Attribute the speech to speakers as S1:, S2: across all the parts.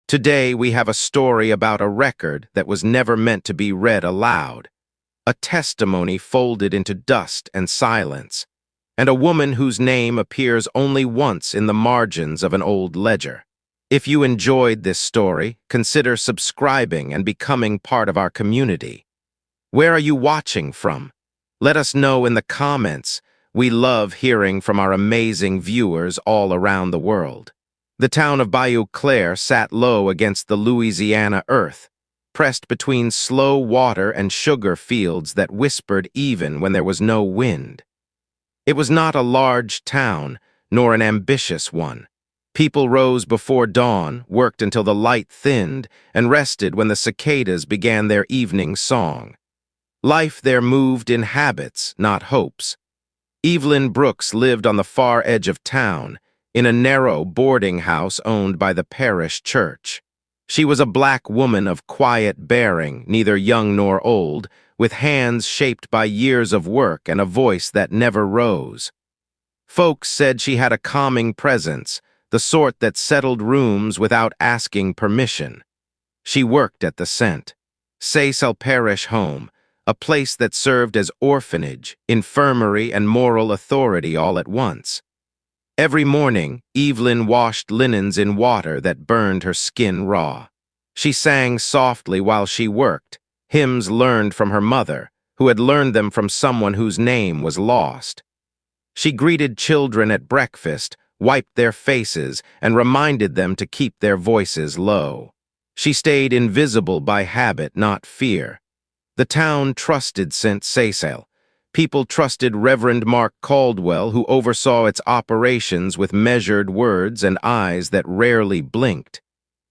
S1: Today we have a story about a record that was never meant to be read aloud, a testimony folded into dust and silence, and a woman whose name appears only once in the margins of an old ledger. If you enjoyed this story, consider subscribing and becoming part of our community. Where are you watching from? Let us know in the comments. We love hearing from our amazing viewers all around the world. The town of Bayou Claire sat low against the Louisiana earth, pressed between slow water and sugar fields that whispered even when there was no wind. It was not a large town, nor an ambitious one. People rose before dawn, worked until the light thinned, and rested when the cicadas began their evening song. Life there moved in habits, not hopes. Evelyn Brooks lived on the far edge of town, in a narrow boarding house owned by the Parish church. She was a black woman of quiet bearing, neither young nor old, with hands shaped by years of work and a voice that never rose. Folks said she had a calming presence, the sort that settled rooms without asking permission. She worked at the St. Parish home, a place that served as orphanage, infirmary, and moral authority all at once. Every morning, Evelyn washed linens in water that burned her skin raw. She sang softly while she worked, hymns learned from her mother, who had learned them from someone whose name was lost. She greeted children at breakfast, wiped their faces, and reminded them to keep their voices low. She stayed invisible by habit, not fear. The town trusted St. Cecile. People trusted Reverend Mark Caldwell, who oversaw its operations with measured words and eyes that rarely blinked.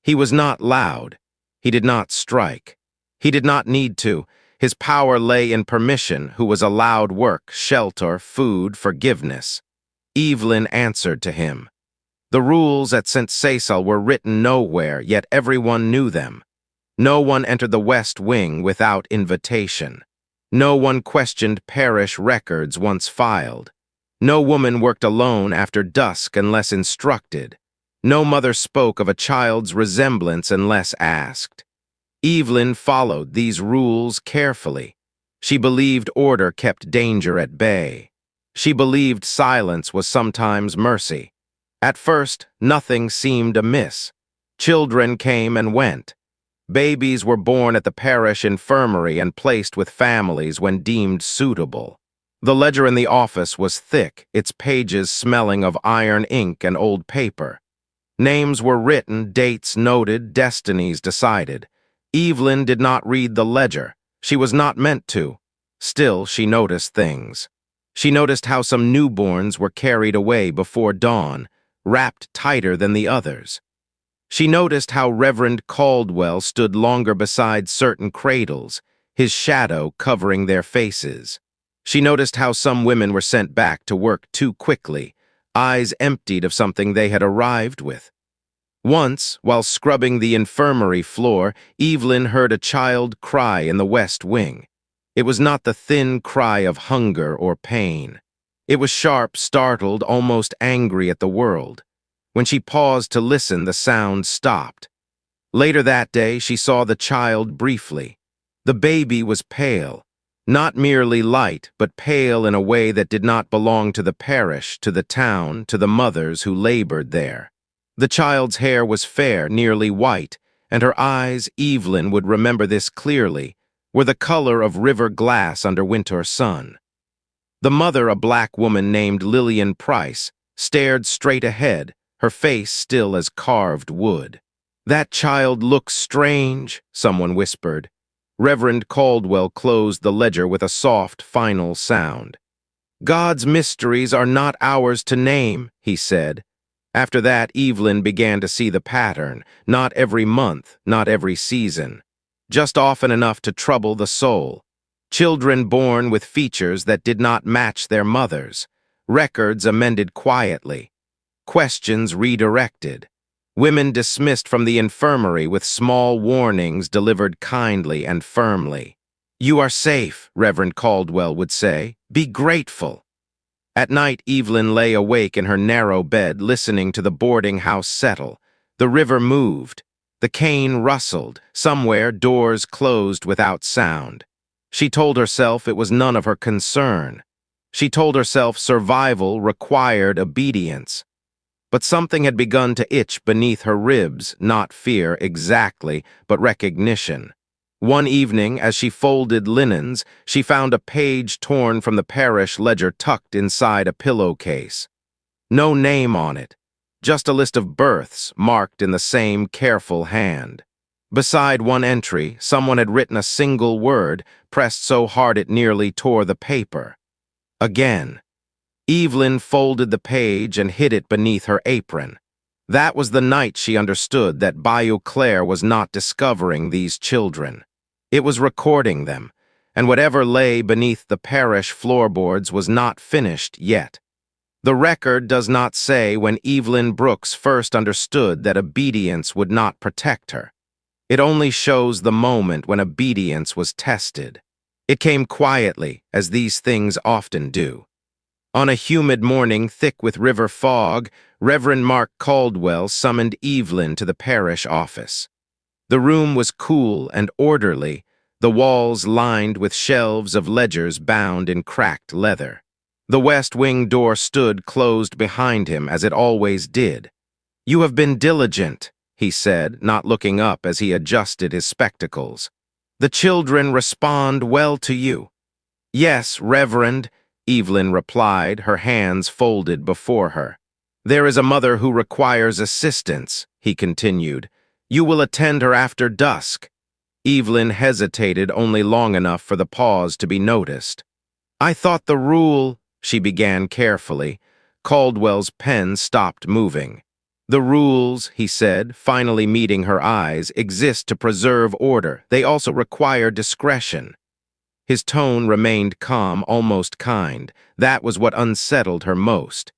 S1: He was not loud. He did not strike. He did not need to. His power lay in permission, who was allowed work, shelter, food, forgiveness. Evelyn answered to him. The rules at St. Cecile were written nowhere, yet everyone knew them. No one entered the West Wing without invitation. No one questioned parish records once filed. No woman worked alone after dusk unless instructed. No mother spoke of a child's resemblance unless asked. Evelyn followed these rules carefully. She believed order kept danger at bay. She believed silence was sometimes mercy. At first, nothing seemed amiss. Children came and went. Babies were born at the parish infirmary and placed with families when deemed suitable. The ledger in the office was thick, its pages smelling of iron ink and old paper. Names were written, dates noted, destinies decided. Evelyn did not read the ledger. She was not meant to. Still, she noticed things. She noticed how some newborns were carried away before dawn, wrapped tighter than the others. She noticed how Reverend Caldwell stood longer beside certain cradles, his shadow covering their faces. She noticed how some women were sent back to work too quickly, eyes emptied of something they had arrived with. Once, while scrubbing the infirmary floor, Evelyn heard a child cry in the West Wing. It was not the thin cry of hunger or pain. It was sharp, startled, almost angry at the world. When she paused to listen, the sound stopped. Later that day, she saw the child briefly. The baby was pale, not merely light, but pale in a way that did not belong to the parish, to the town, to the mothers who labored there. The child's hair was fair, nearly white, and her eyes, Evelyn would remember this clearly, were the color of river glass under winter sun. The mother, a black woman named Lillian Price, stared straight ahead, her face still as carved wood. "That child looks strange," someone whispered. Reverend Caldwell closed the ledger with a soft, final sound. "God's mysteries are not ours to name," he said. After that, Evelyn began to see the pattern, not every month, not every season, just often enough to trouble the soul. Children born with features that did not match their mothers, records amended quietly, questions redirected, women dismissed from the infirmary with small warnings delivered kindly and firmly. "You are safe," Reverend Caldwell would say. "Be grateful." At night, Evelyn lay awake in her narrow bed, listening to the boarding house settle. The river moved. The cane rustled. Somewhere, doors closed without sound. She told herself it was none of her concern. She told herself survival required obedience. But something had begun to itch beneath her ribs, not fear exactly, but recognition. One evening, as she folded linens, she found a page torn from the parish ledger tucked inside a pillowcase. No name on it, just a list of births marked in the same careful hand. Beside one entry, someone had written a single word, pressed so hard it nearly tore the paper. Again. Evelyn folded the page and hid it beneath her apron. That was the night she understood that Bayou Claire was not discovering these children. It was recording them, and whatever lay beneath the parish floorboards was not finished yet. The record does not say when Evelyn Brooks first understood that obedience would not protect her. It only shows the moment when obedience was tested. It came quietly, as these things often do. On a humid morning thick with river fog, Reverend Mark Caldwell summoned Evelyn to the parish office. The room was cool and orderly, the walls lined with shelves of ledgers bound in cracked leather. The west wing door stood closed behind him, as it always did. "You have been diligent," he said, not looking up as he adjusted his spectacles. "The children respond well to you." "Yes, Reverend," Evelyn replied, her hands folded before her. "There is a mother who requires assistance," he continued. "You will attend her after dusk." Evelyn hesitated only long enough for the pause to be noticed. "I thought the rule," she began carefully. Caldwell's pen stopped moving. "The rules," he said, finally meeting her eyes, "exist to preserve order. They also require discretion." His tone remained calm, almost kind. That was what unsettled her most.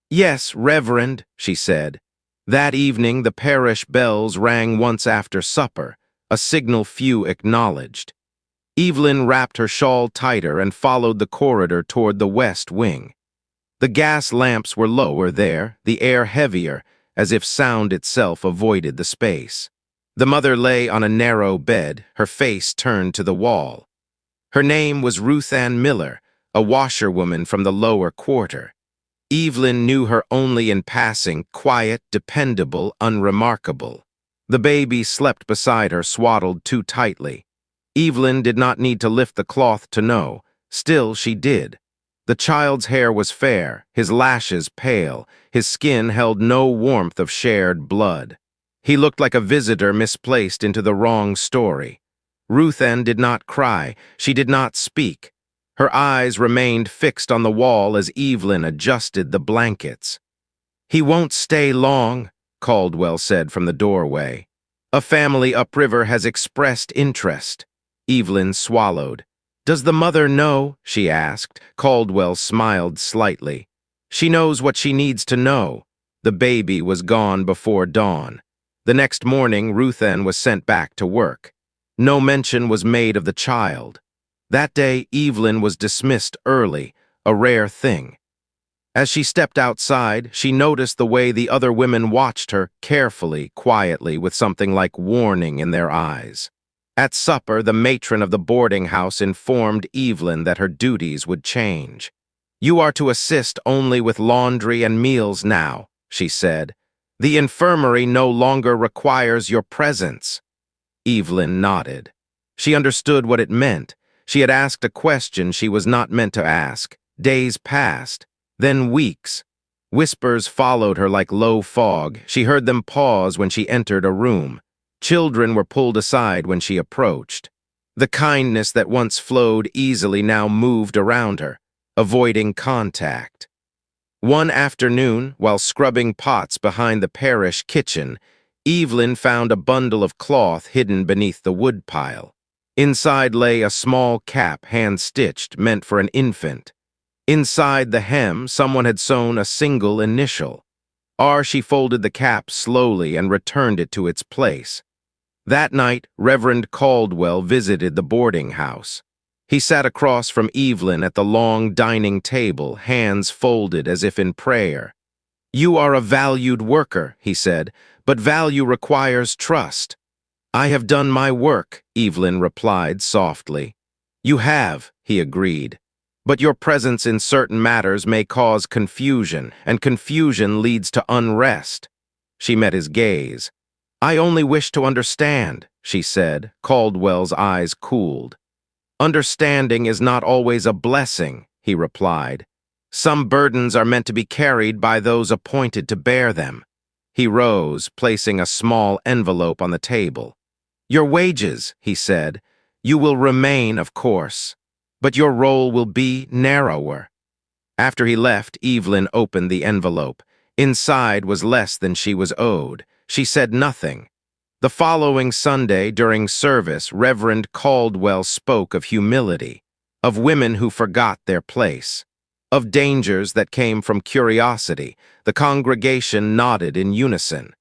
S1: "Yes, Reverend," she said. That evening the parish bells rang once after supper, a signal few acknowledged. Evelyn wrapped her shawl tighter and followed the corridor toward the west wing. The gas lamps were lower there, the air heavier, as if sound itself avoided the space. The mother lay on a narrow bed, her face turned to the wall. Her name was Ruth Ann Miller, a washerwoman from the lower quarter. Evelyn knew her only in passing, quiet, dependable, unremarkable. The baby slept beside her, swaddled too tightly. Evelyn did not need to lift the cloth to know. Still, she did. The child's hair was fair, his lashes pale, his skin held no warmth of shared blood. He looked like a visitor misplaced into the wrong story. Ruth Ann did not cry. She did not speak. Her eyes remained fixed on the wall as Evelyn adjusted the blankets. "He won't stay long," Caldwell said from the doorway. "A family upriver has expressed interest." Evelyn swallowed. "Does the mother know?" she asked. Caldwell smiled slightly. "She knows what she needs to know." The baby was gone before dawn. The next morning, Ruth Ann was sent back to work. No mention was made of the child. That day, Evelyn was dismissed early, a rare thing. As she stepped outside, she noticed the way the other women watched her, carefully, quietly, with something like warning in their eyes. At supper, the matron of the boarding house informed Evelyn that her duties would change. "You are to assist only with laundry and meals now," she said. "The infirmary no longer requires your presence." Evelyn nodded. She understood what it meant. She had asked a question she was not meant to ask. Days passed, then weeks. Whispers followed her like low fog. She heard them pause when she entered a room. Children were pulled aside when she approached. The kindness that once flowed easily now moved around her, avoiding contact. One afternoon, while scrubbing pots behind the parish kitchen, Evelyn found a bundle of cloth hidden beneath the woodpile. Inside lay a small cap, hand-stitched, meant for an infant. Inside the hem, someone had sewn a single initial. She folded the cap slowly and returned it to its place. That night, Reverend Caldwell visited the boarding house. He sat across from Evelyn at the long dining table, hands folded as if in prayer. "You are a valued worker," he said, but value requires trust. I have done my work, Evelyn replied softly. You have, he agreed. But your presence in certain matters may cause confusion, and confusion leads to unrest. She met his gaze. I only wish to understand, she said. Caldwell's eyes cooled. Understanding is not always a blessing, he replied. Some burdens are meant to be carried by those appointed to bear them. He rose, placing a small envelope on the table. Your wages, he said. You will remain, of course, but your role will be narrower. After he left, Evelyn opened the envelope. Inside was less than she was owed. She said nothing. The following Sunday, during service, Reverend Caldwell spoke of humility, of women who forgot their place, of dangers that came from curiosity. The congregation nodded in unison.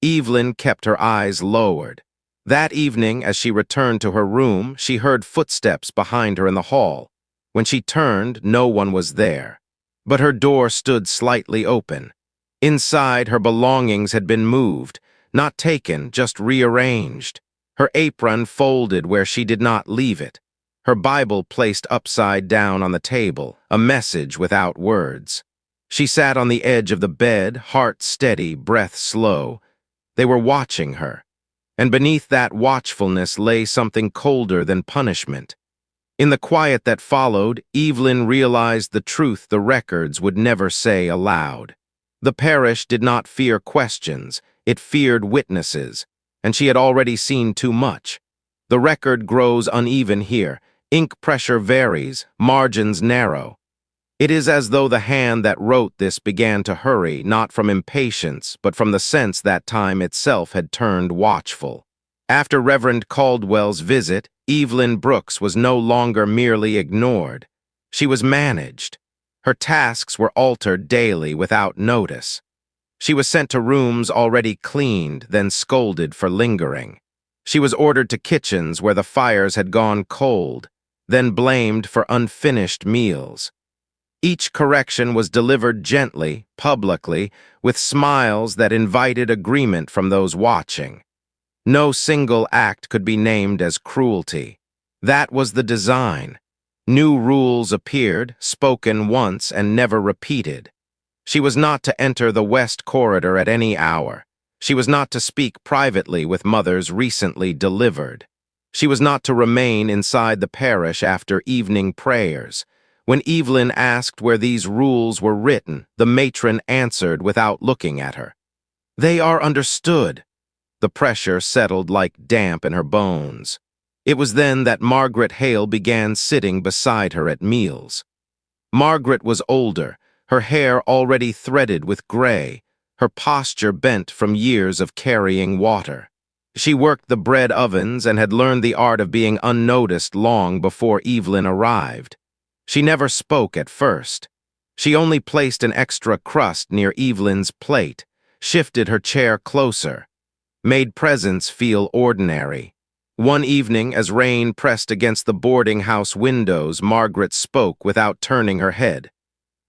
S1: Evelyn kept her eyes lowered. That evening, as she returned to her room, she heard footsteps behind her in the hall. When she turned, no one was there, but her door stood slightly open. Inside, her belongings had been moved, not taken, just rearranged. Her apron folded where she did not leave it. Her Bible placed upside down on the table, a message without words. She sat on the edge of the bed, heart steady, breath slow. They were watching her, and beneath that watchfulness lay something colder than punishment. In the quiet that followed, Evelyn realized the truth the records would never say aloud. The parish did not fear questions, it feared witnesses, and she had already seen too much. The record grows uneven here, ink pressure varies, margins narrow. It is as though the hand that wrote this began to hurry, not from impatience, but from the sense that time itself had turned watchful. After Reverend Caldwell's visit, Evelyn Brooks was no longer merely ignored. She was managed. Her tasks were altered daily without notice. She was sent to rooms already cleaned, then scolded for lingering. She was ordered to kitchens where the fires had gone cold, then blamed for unfinished meals. Each correction was delivered gently, publicly, with smiles that invited agreement from those watching. No single act could be named as cruelty. That was the design. New rules appeared, spoken once and never repeated. She was not to enter the West Corridor at any hour. She was not to speak privately with mothers recently delivered. She was not to remain inside the parish after evening prayers. When Evelyn asked where these rules were written, the matron answered without looking at her. They are understood. The pressure settled like damp in her bones. It was then that Margaret Hale began sitting beside her at meals. Margaret was older, her hair already threaded with gray, her posture bent from years of carrying water. She worked the bread ovens and had learned the art of being unnoticed long before Evelyn arrived. She never spoke at first. She only placed an extra crust near Evelyn's plate, shifted her chair closer, made presence feel ordinary. One evening, as rain pressed against the boarding house windows, Margaret spoke without turning her head.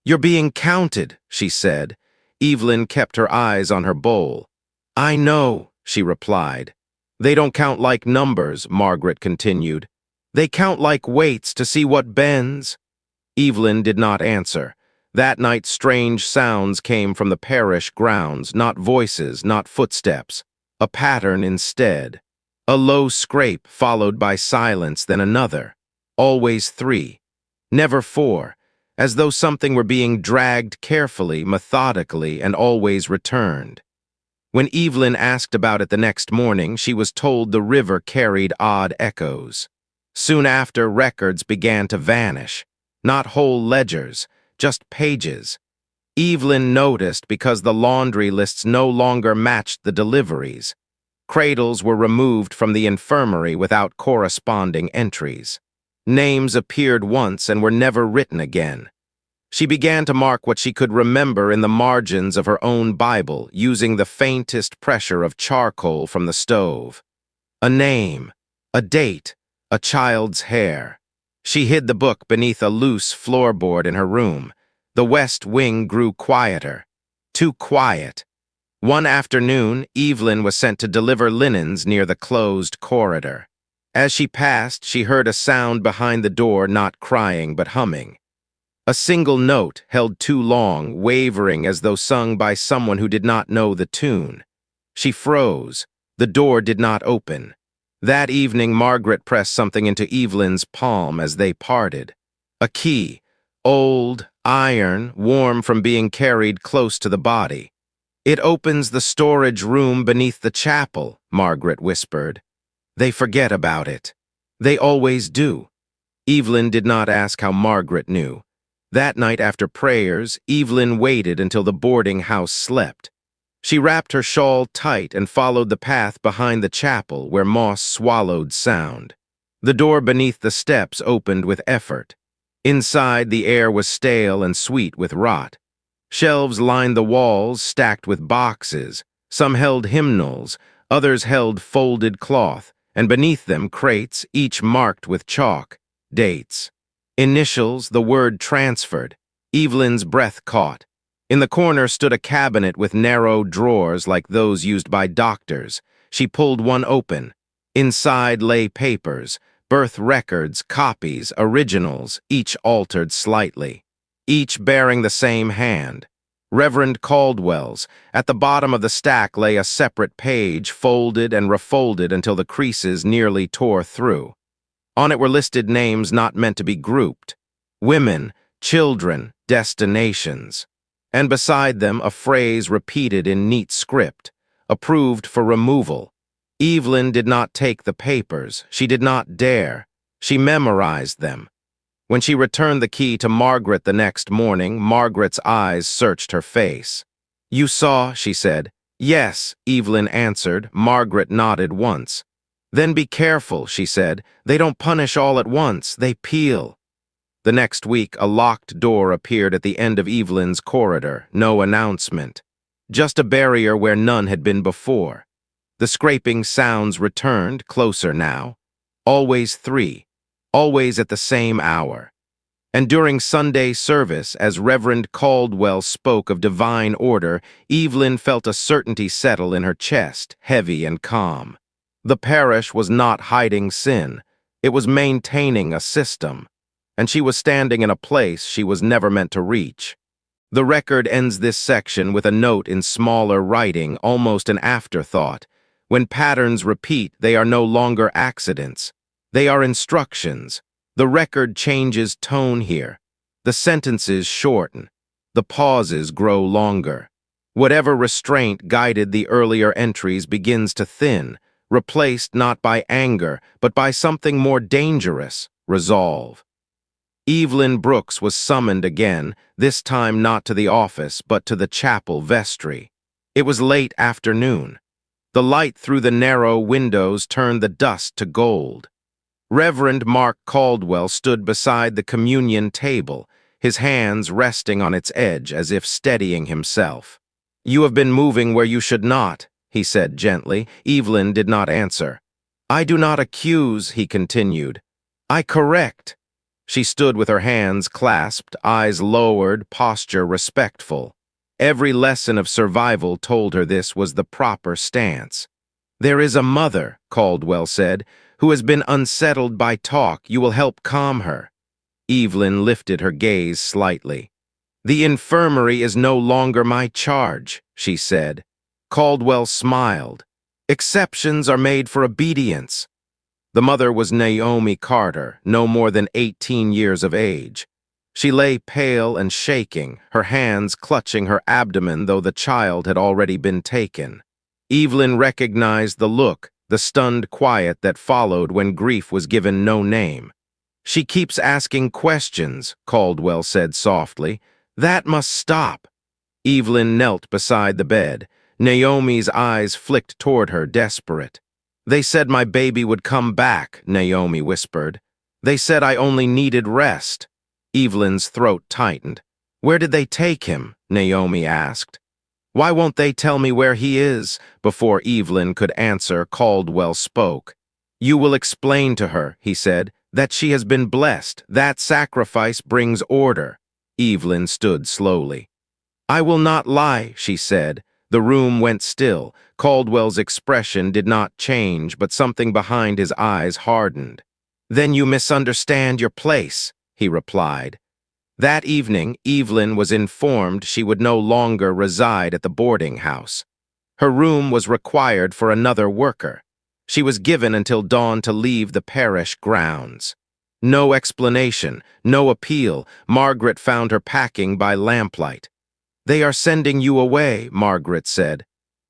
S1: You're being counted, she said. Evelyn kept her eyes on her bowl. I know, she replied. They don't count like numbers, Margaret continued. They count like weights to see what bends. Evelyn did not answer. That night strange sounds came from the parish grounds, not voices, not footsteps. A pattern instead. A low scrape followed by silence, then another. Always three. Never four. As though something were being dragged carefully, methodically, and always returned. When Evelyn asked about it the next morning, she was told the river carried odd echoes. Soon after, records began to vanish. Not whole ledgers, just pages. Evelyn noticed because the laundry lists no longer matched the deliveries. Cradles were removed from the infirmary without corresponding entries. Names appeared once and were never written again. She began to mark what she could remember in the margins of her own Bible, using the faintest pressure of charcoal from the stove. A name, a date, a child's hair. She hid the book beneath a loose floorboard in her room. The west wing grew quieter. Too quiet. One afternoon, Evelyn was sent to deliver linens near the closed corridor. As she passed, she heard a sound behind the door, not crying but humming. A single note held too long, wavering as though sung by someone who did not know the tune. She froze. The door did not open. That evening, Margaret pressed something into Evelyn's palm as they parted. A key, old, iron, warm from being carried close to the body. "It opens the storage room beneath the chapel," Margaret whispered. "They forget about it. They always do." Evelyn did not ask how Margaret knew. That night after prayers, Evelyn waited until the boarding house slept. She wrapped her shawl tight and followed the path behind the chapel where moss swallowed sound. The door beneath the steps opened with effort. Inside, the air was stale and sweet with rot. Shelves lined the walls, stacked with boxes. Some held hymnals, others held folded cloth, and beneath them crates, each marked with chalk. Dates. Initials, the word transferred. Evelyn's breath caught. In the corner stood a cabinet with narrow drawers like those used by doctors. She pulled one open. Inside lay papers, birth records, copies, originals, each altered slightly. Each bearing the same hand. Reverend Caldwell's. At the bottom of the stack lay a separate page, folded and refolded until the creases nearly tore through. On it were listed names not meant to be grouped. Women, children, destinations. And beside them a phrase repeated in neat script, approved for removal. Evelyn did not take the papers. She did not dare. She memorized them. When she returned the key to Margaret the next morning, Margaret's eyes searched her face. "You saw," she said. "Yes," Evelyn answered. Margaret nodded once. "Then be careful," she said. "They don't punish all at once. They peel." The next week, a locked door appeared at the end of Evelyn's corridor. No announcement. Just a barrier where none had been before. The scraping sounds returned, closer now. Always 3. Always at the same hour. And during Sunday service, as Reverend Caldwell spoke of divine order, Evelyn felt a certainty settle in her chest, heavy and calm. The parish was not hiding sin. It was maintaining a system. And she was standing in a place she was never meant to reach. The record ends this section with a note in smaller writing, almost an afterthought. When patterns repeat, they are no longer accidents. They are instructions. The record changes tone here. The sentences shorten. The pauses grow longer. Whatever restraint guided the earlier entries begins to thin, replaced not by anger, but by something more dangerous, resolve. Evelyn Brooks was summoned again, this time not to the office, but to the chapel vestry. It was late afternoon. The light through the narrow windows turned the dust to gold. Reverend Mark Caldwell stood beside the communion table, his hands resting on its edge as if steadying himself. "You have been moving where you should not," he said gently. Evelyn did not answer. "I do not accuse," he continued. "I correct." She stood with her hands clasped, eyes lowered, posture respectful. Every lesson of survival told her this was the proper stance. "There is a mother," Caldwell said, "who has been unsettled by talk. You will help calm her." Evelyn lifted her gaze slightly. "The infirmary is no longer my charge," she said. Caldwell smiled. "Exceptions are made for obedience." The mother was Naomi Carter, no more than 18 years of age. She lay pale and shaking, her hands clutching her abdomen though the child had already been taken. Evelyn recognized the look, the stunned quiet that followed when grief was given no name. "She keeps asking questions," Caldwell said softly. "That must stop." Evelyn knelt beside the bed. Naomi's eyes flicked toward her, desperate. "They said my baby would come back," Naomi whispered. "They said I only needed rest." Evelyn's throat tightened. "Where did they take him?" Naomi asked. "Why won't they tell me where he is?" Before Evelyn could answer, Caldwell spoke. "You will explain to her," he said, "that she has been blessed. That sacrifice brings order." Evelyn stood slowly. "I will not lie," she said. The room went still. Caldwell's expression did not change, but something behind his eyes hardened. "Then you misunderstand your place," he replied. That evening, Evelyn was informed she would no longer reside at the boarding house. Her room was required for another worker. She was given until dawn to leave the parish grounds. No explanation, no appeal. Margaret found her packing by lamplight. "They are sending you away," Margaret said.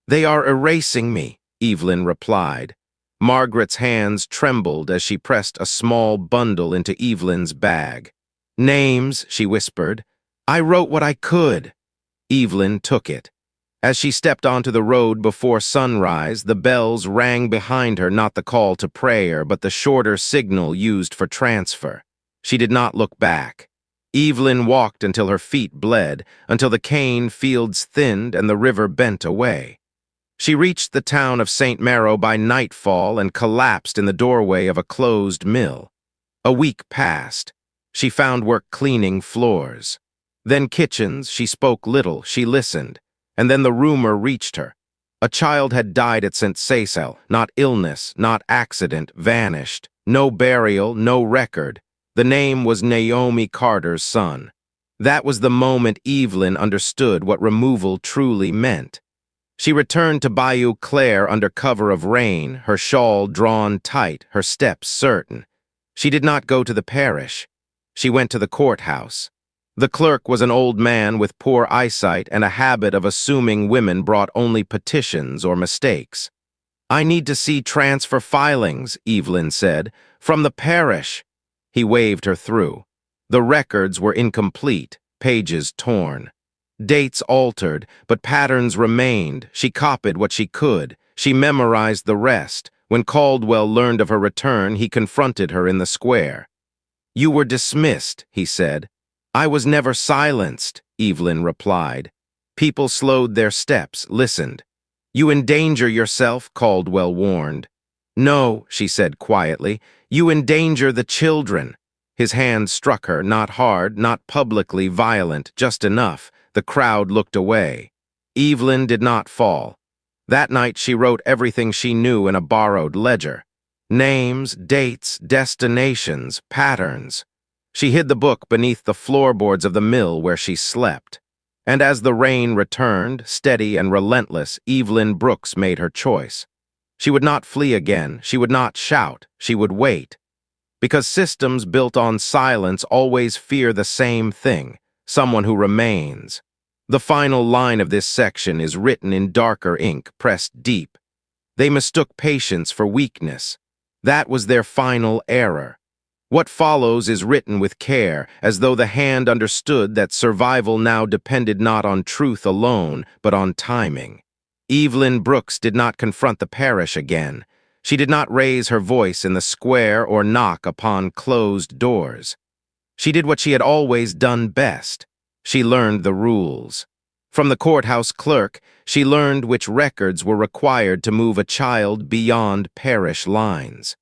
S1: "They are erasing me," Evelyn replied. Margaret's hands trembled as she pressed a small bundle into Evelyn's bag. "Names," she whispered. "I wrote what I could." Evelyn took it. As she stepped onto the road before sunrise, the bells rang behind her, not the call to prayer, but the shorter signal used for transfer. She did not look back. Evelyn walked until her feet bled, until the cane fields thinned and the river bent away. She reached the town of St. Maro by nightfall and collapsed in the doorway of a closed mill. A week passed. She found work cleaning floors. Then kitchens. She spoke little, she listened. And then the rumor reached her. A child had died at St. Cecil, not illness, not accident, vanished. No burial, no record. The name was Naomi Carter's son. That was the moment Evelyn understood what removal truly meant. She returned to Bayou Claire under cover of rain, her shawl drawn tight, her steps certain. She did not go to the parish. She went to the courthouse. The clerk was an old man with poor eyesight and a habit of assuming women brought only petitions or mistakes. "I need to see transfer filings," Evelyn said, "from the parish." He waved her through. The records were incomplete, pages torn. Dates altered, but patterns remained. She copied what she could. She memorized the rest. When Caldwell learned of her return, he confronted her in the square. "You were dismissed," he said. "I was never silenced," Evelyn replied. People slowed their steps, listened. "You endanger yourself," Caldwell warned. "No," she said quietly. "You endanger the children." His hand struck her, not hard, not publicly violent, just enough. The crowd looked away. Evelyn did not fall. That night she wrote everything she knew in a borrowed ledger. Names, dates, destinations, patterns. She hid the book beneath the floorboards of the mill where she slept. And as the rain returned, steady and relentless, Evelyn Brooks made her choice. She would not flee again. She would not shout. She would wait. Because systems built on silence always fear the same thing, someone who remains. The final line of this section is written in darker ink, pressed deep. They mistook patience for weakness. That was their final error. What follows is written with care, as though the hand understood that survival now depended not on truth alone, but on timing. Evelyn Brooks did not confront the parish again. She did not raise her voice in the square or knock upon closed doors. She did what she had always done best. She learned the rules. From the courthouse clerk, she learned which records were required to move a child beyond parish lines.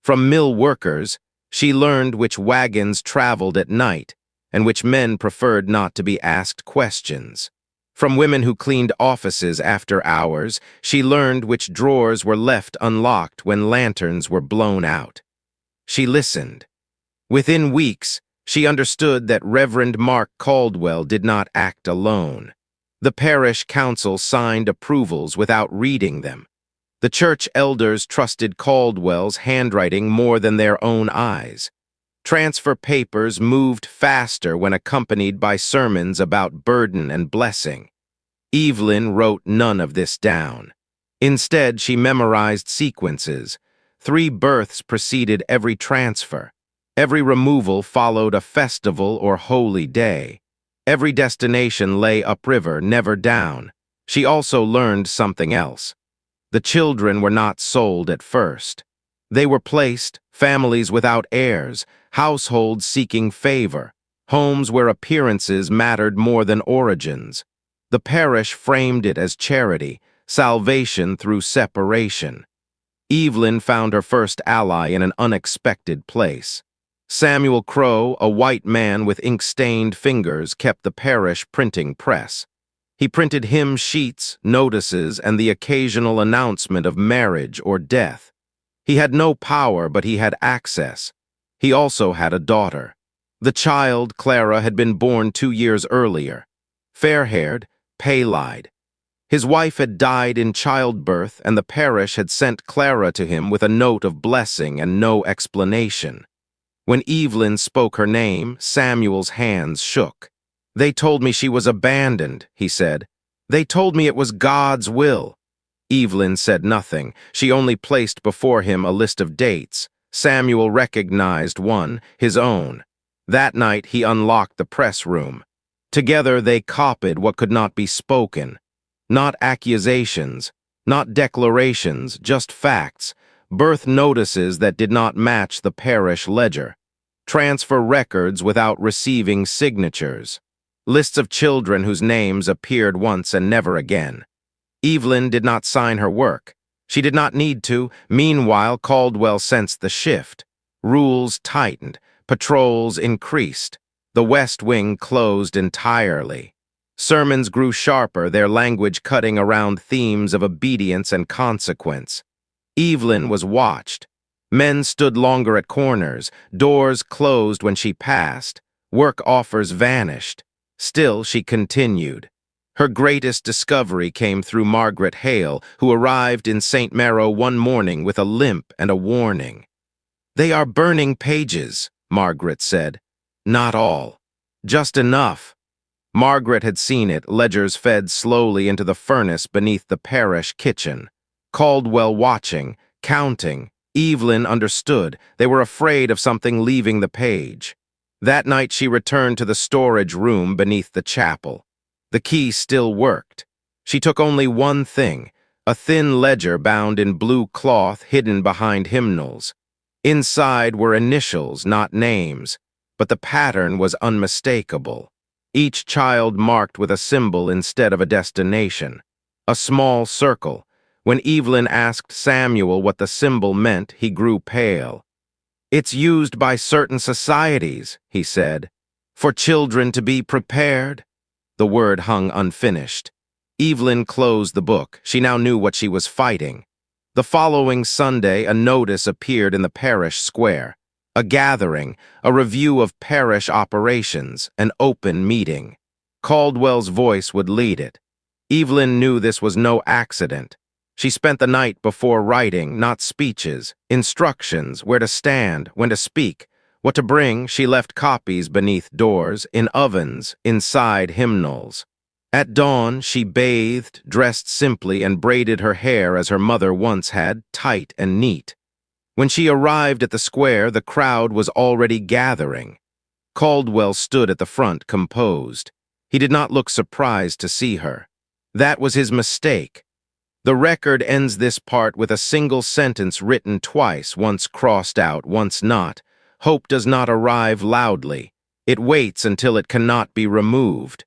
S1: From mill workers, she learned which wagons traveled at night and which men preferred not to be asked questions. From women who cleaned offices after hours, she learned which drawers were left unlocked when lanterns were blown out. She listened. Within weeks, she understood that Reverend Mark Caldwell did not act alone. The parish council signed approvals without reading them. The church elders trusted Caldwell's handwriting more than their own eyes. Transfer papers moved faster when accompanied by sermons about burden and blessing. Evelyn wrote none of this down. Instead, she memorized sequences. 3 births preceded every transfer. Every removal followed a festival or holy day. Every destination lay upriver, never down. She also learned something else. The children were not sold at first. They were placed, families without heirs, households seeking favor, homes where appearances mattered more than origins. The parish framed it as charity, salvation through separation. Evelyn found her first ally in an unexpected place. Samuel Crow, a white man with ink-stained fingers, kept the parish printing press. He printed hymn sheets, notices, and the occasional announcement of marriage or death. He had no power, but he had access. He also had a daughter. The child, Clara, had been born 2 years earlier. Fair-haired, pale-eyed. His wife had died in childbirth, and the parish had sent Clara to him with a note of blessing and no explanation. When Evelyn spoke her name, Samuel's hands shook. "They told me she was abandoned," he said. "They told me it was God's will." Evelyn said nothing. She only placed before him a list of dates. Samuel recognized one, his own. That night he unlocked the press room. Together they copied what could not be spoken. Not accusations, not declarations, just facts. Birth notices that did not match the parish ledger. Transfer records without receiving signatures. Lists of children whose names appeared once and never again. Evelyn did not sign her work. She did not need to. Meanwhile, Caldwell sensed the shift. Rules tightened. Patrols increased. The West Wing closed entirely. Sermons grew sharper, their language cutting around themes of obedience and consequence. Evelyn was watched. Men stood longer at corners. Doors closed when she passed. Work offers vanished. Still, she continued. Her greatest discovery came through Margaret Hale, who arrived in St. Maro one morning with a limp and a warning. "They are burning pages," Margaret said. "Not all. Just enough." Margaret had seen it, ledgers fed slowly into the furnace beneath the parish kitchen. Caldwell watching, counting. Evelyn understood. They were afraid of something leaving the page. That night she returned to the storage room beneath the chapel. The key still worked. She took only one thing, a thin ledger bound in blue cloth hidden behind hymnals. Inside were initials, not names, but the pattern was unmistakable. Each child marked with a symbol instead of a destination. A small circle. When Evelyn asked Samuel what the symbol meant, he grew pale. "It's used by certain societies," he said, "for children to be prepared." The word hung unfinished. Evelyn closed the book. She now knew what she was fighting. The following Sunday, a notice appeared in the parish square. A gathering, a review of parish operations, an open meeting. Caldwell's voice would lead it. Evelyn knew this was no accident. She spent the night before writing, not speeches, instructions, where to stand, when to speak. What to bring, she left copies beneath doors, in ovens, inside hymnals. At dawn, she bathed, dressed simply, and braided her hair as her mother once had, tight and neat. When she arrived at the square, the crowd was already gathering. Caldwell stood at the front, composed. He did not look surprised to see her. That was his mistake. The record ends this part with a single sentence written twice, once crossed out, once not. Hope does not arrive loudly. It waits until it cannot be removed.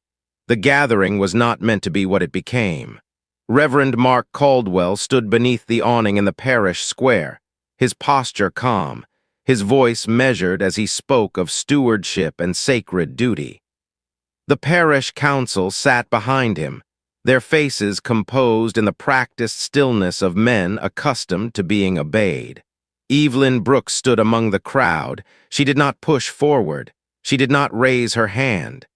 S1: The gathering was not meant to be what it became. Reverend Mark Caldwell stood beneath the awning in the parish square, his posture calm, his voice measured as he spoke of stewardship and sacred duty. The parish council sat behind him, their faces composed in the practiced stillness of men accustomed to being obeyed. Evelyn Brooks stood among the crowd. She did not push forward. She did not raise her hand.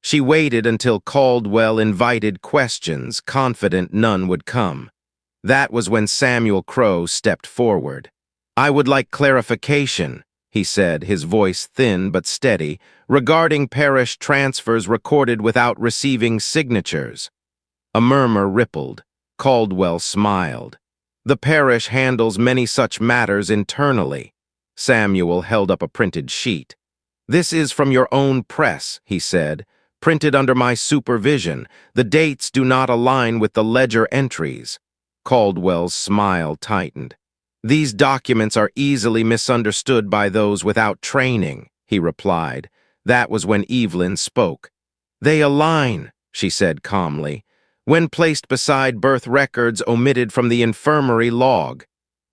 S1: She waited until Caldwell invited questions, confident none would come. That was when Samuel Crow stepped forward. "I would like clarification," he said, his voice thin but steady, "regarding parish transfers recorded without receiving signatures." A murmur rippled. Caldwell smiled. "The parish handles many such matters internally." Samuel held up a printed sheet. "This is from your own press," he said, "printed under my supervision. The dates do not align with the ledger entries." Caldwell's smile tightened. "These documents are easily misunderstood by those without training," he replied. That was when Evelyn spoke. "They align," she said calmly, "when placed beside birth records omitted from the infirmary log."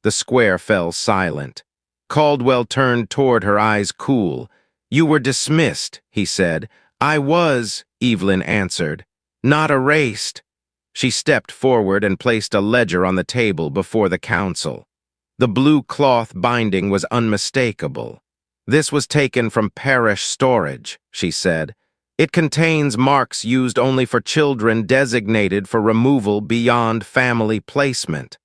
S1: The square fell silent. Caldwell turned toward her, eyes cool. "You were dismissed," he said. "I was," Evelyn answered. Not erased. She stepped forward and placed a ledger on the table before the council. The blue cloth binding was unmistakable. This was taken from Parish storage, she said. It contains marks used only for children designated for removal beyond family placement.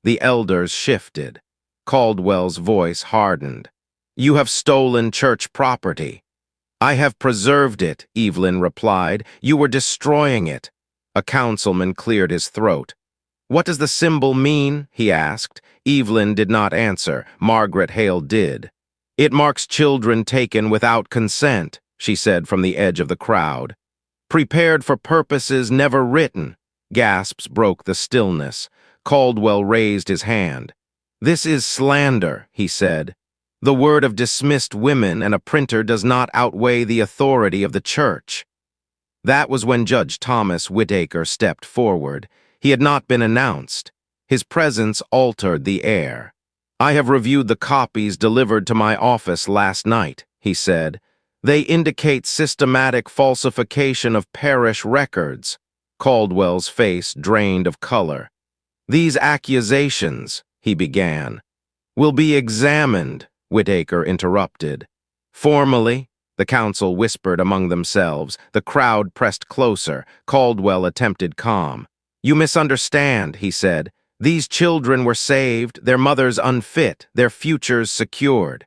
S1: The elders shifted. Caldwell's voice hardened. You have stolen church property. I have preserved it, Evelyn replied. You were destroying it. A councilman cleared his throat. What does the symbol mean? He asked. Evelyn did not answer. Margaret Hale did. It marks children taken without consent, she said from the edge of the crowd. Prepared for purposes never written. Gasps broke the stillness. Caldwell raised his hand. This is slander, he said. The word of dismissed women and a printer does not outweigh the authority of the church. That was when Judge Thomas Whittaker stepped forward. He had not been announced. His presence altered the air. I have reviewed the copies delivered to my office last night, he said. They indicate systematic falsification of parish records. Caldwell's face drained of color. These accusations, he began, will be examined, Whittaker interrupted. Formally, the council whispered among themselves. The crowd pressed closer. Caldwell attempted calm. You misunderstand, he said. These children were saved, their mothers unfit, their futures secured.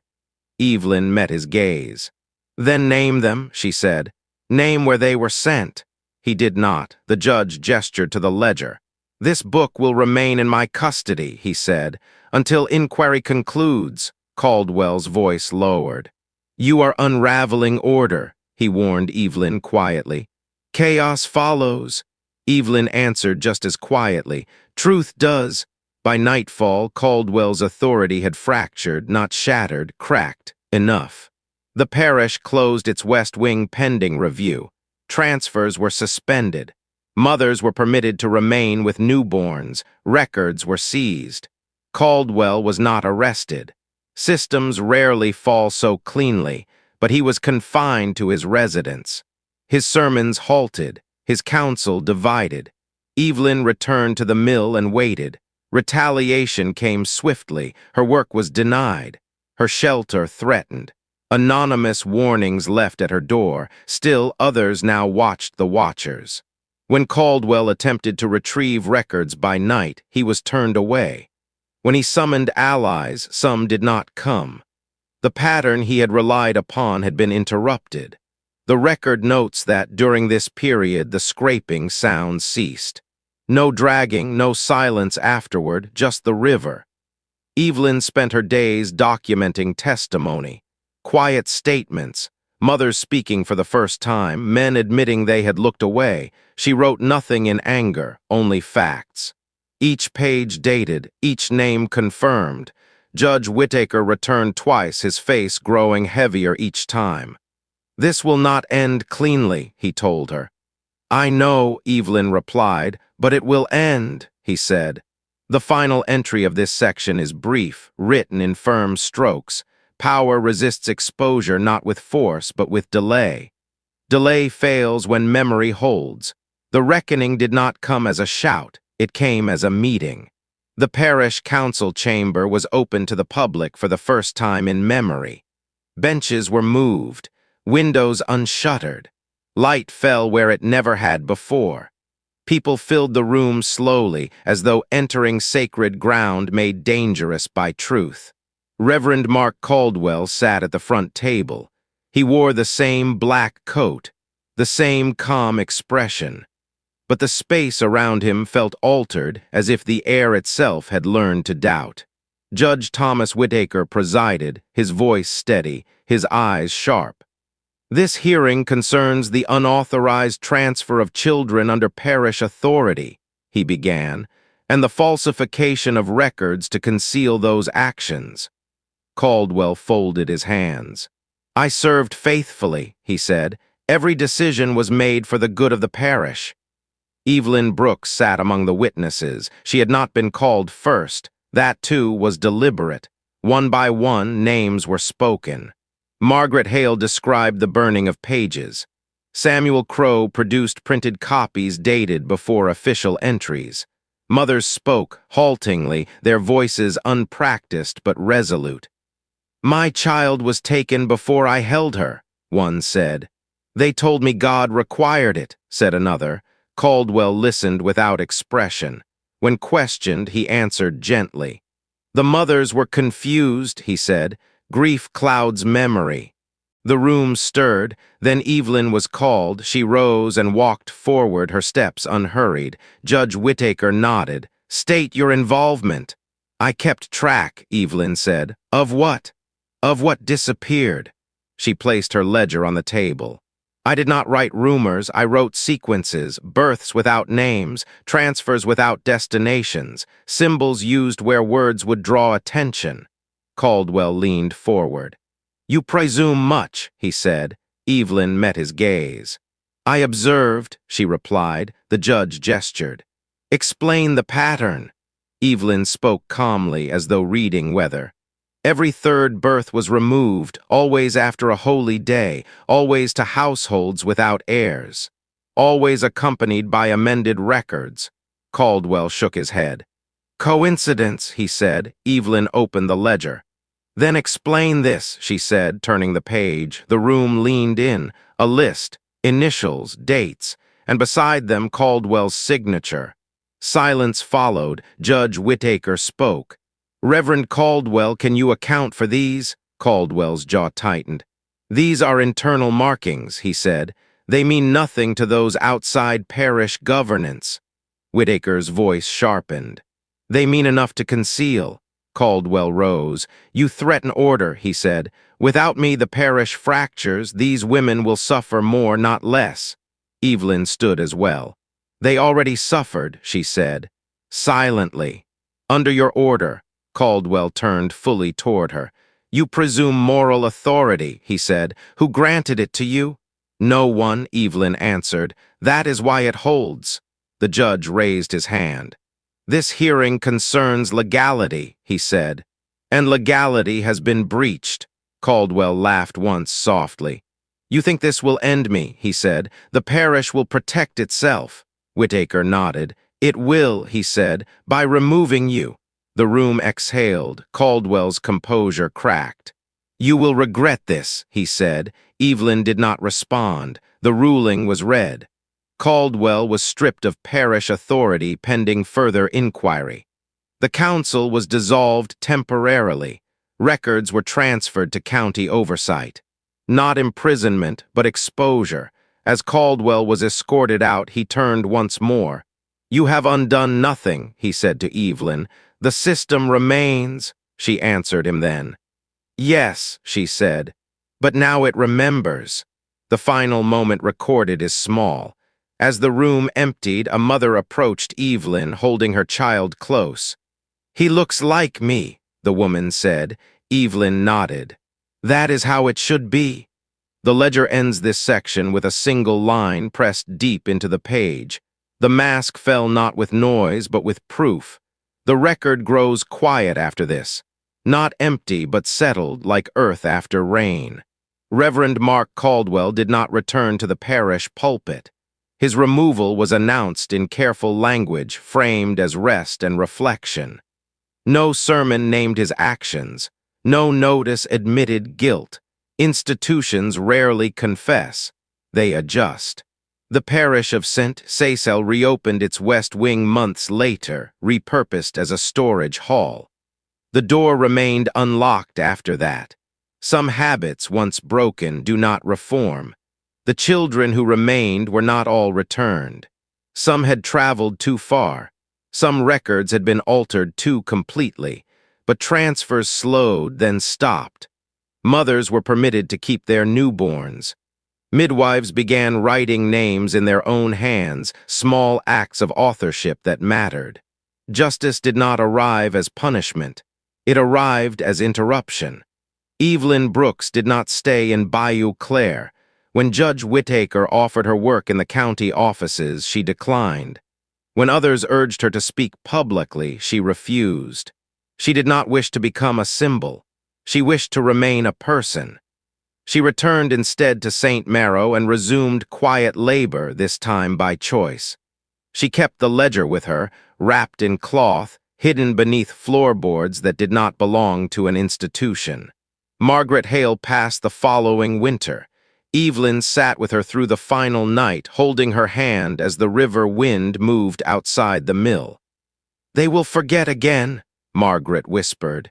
S1: Evelyn met his gaze. Then name them, she said. Name where they were sent. He did not. The judge gestured to the ledger. This book will remain in my custody, he said, until inquiry concludes. Caldwell's voice lowered. You are unraveling order, he warned Evelyn quietly. Chaos follows. Evelyn answered just as quietly. Truth does. By nightfall, Caldwell's authority had fractured, not shattered, cracked. Enough. The parish closed its West Wing pending review. Transfers were suspended. Mothers were permitted to remain with newborns. Records were seized. Caldwell was not arrested. Systems rarely fall so cleanly, but he was confined to his residence. His sermons halted, his council divided. Evelyn returned to the mill and waited. Retaliation came swiftly. Her work was denied. Her shelter threatened. Anonymous warnings left at her door. Still others now watched the watchers. When Caldwell attempted to retrieve records by night, he was turned away. When he summoned allies, some did not come. The pattern he had relied upon had been interrupted. The record notes that during this period the scraping sounds ceased. No dragging, no silence afterward, just the river. Evelyn spent her days documenting testimony. Quiet statements, mothers speaking for the first time, men admitting they had looked away. She wrote nothing in anger, only facts. Each page dated, each name confirmed. Judge Whittaker returned twice, his face growing heavier each time. This will not end cleanly, he told her. I know, Evelyn replied, but it will end, he said. The final entry of this section is brief, written in firm strokes. Power resists exposure not with force, but with delay. Delay fails when memory holds. The reckoning did not come as a shout. It came as a meeting. The parish council chamber was open to the public for the first time in memory. Benches were moved, windows unshuttered. Light fell where it never had before. People filled the room slowly, as though entering sacred ground made dangerous by truth. Reverend Mark Caldwell sat at the front table. He wore the same black coat, the same calm expression. But the space around him felt altered, as if the air itself had learned to doubt. Judge Thomas Whittaker presided, his voice steady, his eyes sharp. This hearing concerns the unauthorized transfer of children under parish authority, he began, and the falsification of records to conceal those actions. Caldwell folded his hands. I served faithfully, he said. Every decision was made for the good of the parish. Evelyn Brooks sat among the witnesses. She had not been called first. That, too, was deliberate. One by one, names were spoken. Margaret Hale described the burning of pages. Samuel Crow produced printed copies dated before official entries. Mothers spoke, haltingly, their voices unpracticed but resolute. "My child was taken before I held her," one said. "They told me God required it," said another. Caldwell listened without expression. When questioned, he answered gently. "The mothers were confused," he said. "Grief clouds memory." The room stirred. Then Evelyn was called. She rose and walked forward, her steps unhurried. Judge Whittaker nodded. "State your involvement." "I kept track," Evelyn said. "Of what?" "Of what disappeared." She placed her ledger on the table. "I did not write rumors, I wrote sequences, births without names, transfers without destinations, symbols used where words would draw attention." Caldwell leaned forward. "You presume much," he said. Evelyn met his gaze. "I observed," she replied. The judge gestured. "Explain the pattern." Evelyn spoke calmly, as though reading weather. "Every third birth was removed, always after a holy day, always to households without heirs, always accompanied by amended records." Caldwell shook his head. "Coincidence," he said. Evelyn opened the ledger. "Then explain this," she said, turning the page. The room leaned in. A list, initials, dates, and beside them Caldwell's signature. Silence followed. Judge Whittaker spoke. "Reverend Caldwell, can you account for these?" Caldwell's jaw tightened. "These are internal markings," he said. "They mean nothing to those outside parish governance." Whittaker's voice sharpened. "They mean enough to conceal." Caldwell rose. "You threaten order," he said. "Without me the parish fractures. These women will suffer more, not less." Evelyn stood as well. "They already suffered," she said. Silently. "Under your order." Caldwell turned fully toward her. "You presume moral authority," he said. "Who granted it to you?" "No one," Evelyn answered. "That is why it holds." The judge raised his hand. "This hearing concerns legality," he said. "And legality has been breached." Caldwell laughed once softly. "You think this will end me," he said. "The parish will protect itself." Whittaker nodded. "It will," he said, "by removing you." The room exhaled. Caldwell's composure cracked. "You will regret this," he said. Evelyn did not respond. The ruling was read. Caldwell was stripped of parish authority pending further inquiry. The council was dissolved temporarily. Records were transferred to county oversight. Not imprisonment, but exposure. As Caldwell was escorted out, he turned once more. "You have undone nothing," he said to Evelyn. "The system remains," she answered him then. "Yes," she said, "but now it remembers." The final moment recorded is small. As the room emptied, a mother approached Evelyn, holding her child close. "He looks like me," the woman said. Evelyn nodded. "That is how it should be." The ledger ends this section with a single line pressed deep into the page. The mask fell not with noise, but with proof. The record grows quiet after this, not empty but settled like earth after rain. Reverend Mark Caldwell did not return to the parish pulpit. His removal was announced in careful language, framed as rest and reflection. No sermon named his actions. No notice admitted guilt. Institutions rarely confess. They adjust. The parish of St. Cecil reopened its west wing months later, repurposed as a storage hall. The door remained unlocked after that. Some habits, once broken, do not reform. The children who remained were not all returned. Some had traveled too far. Some records had been altered too completely, but transfers slowed, then stopped. Mothers were permitted to keep their newborns. Midwives began writing names in their own hands, small acts of authorship that mattered. Justice did not arrive as punishment. It arrived as interruption. Evelyn Brooks did not stay in Bayou Claire. When Judge Whittaker offered her work in the county offices, she declined. When others urged her to speak publicly, she refused. She did not wish to become a symbol. She wished to remain a person. She returned instead to St. Maro and resumed quiet labor, this time by choice. She kept the ledger with her, wrapped in cloth, hidden beneath floorboards that did not belong to an institution. Margaret Hale passed the following winter. Evelyn sat with her through the final night, holding her hand as the river wind moved outside the mill. "They will forget again," Margaret whispered.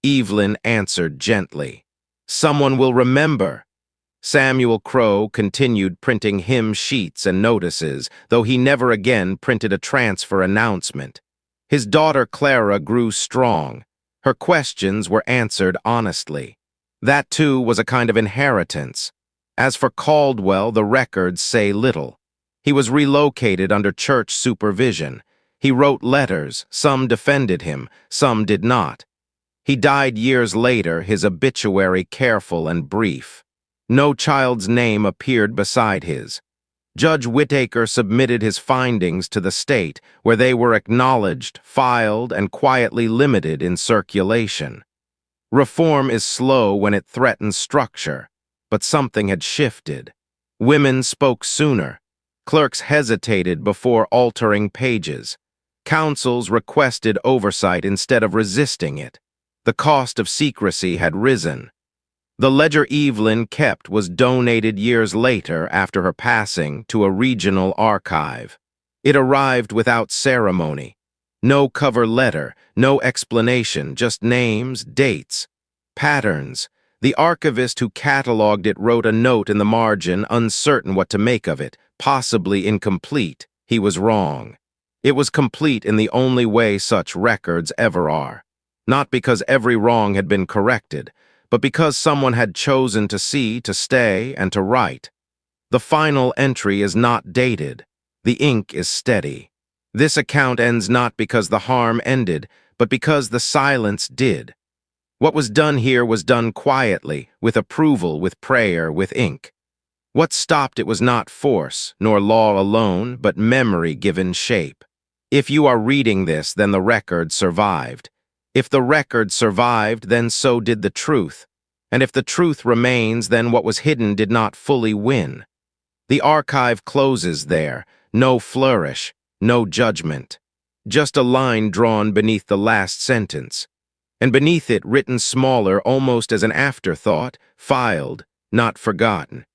S1: Evelyn answered gently, "Someone will remember." Samuel Crowe continued printing hymn sheets and notices, though he never again printed a transfer announcement. His daughter Clara grew strong. Her questions were answered honestly. That, too, was a kind of inheritance. As for Caldwell, the records say little. He was relocated under church supervision. He wrote letters, some defended him, some did not. He died years later, his obituary careful and brief. No child's name appeared beside his. Judge Whittaker submitted his findings to the state, where they were acknowledged, filed, and quietly limited in circulation. Reform is slow when it threatens structure, but something had shifted. Women spoke sooner. Clerks hesitated before altering pages. Councils requested oversight instead of resisting it. The cost of secrecy had risen. The ledger Evelyn kept was donated years later, after her passing, to a regional archive. It arrived without ceremony. No cover letter, no explanation, just names, dates, patterns. The archivist who cataloged it wrote a note in the margin, uncertain what to make of it, possibly incomplete. He was wrong. It was complete in the only way such records ever are. Not because every wrong had been corrected, but because someone had chosen to see, to stay, and to write. The final entry is not dated. The ink is steady. This account ends not because the harm ended, but because the silence did. What was done here was done quietly, with approval, with prayer, with ink. What stopped it was not force, nor law alone, but memory given shape. If you are reading this, then the record survived. If the record survived, then so did the truth. And if the truth remains, then what was hidden did not fully win. The archive closes there, no flourish, no judgment. Just a line drawn beneath the last sentence. And beneath it, written smaller, almost as an afterthought, filed, not forgotten.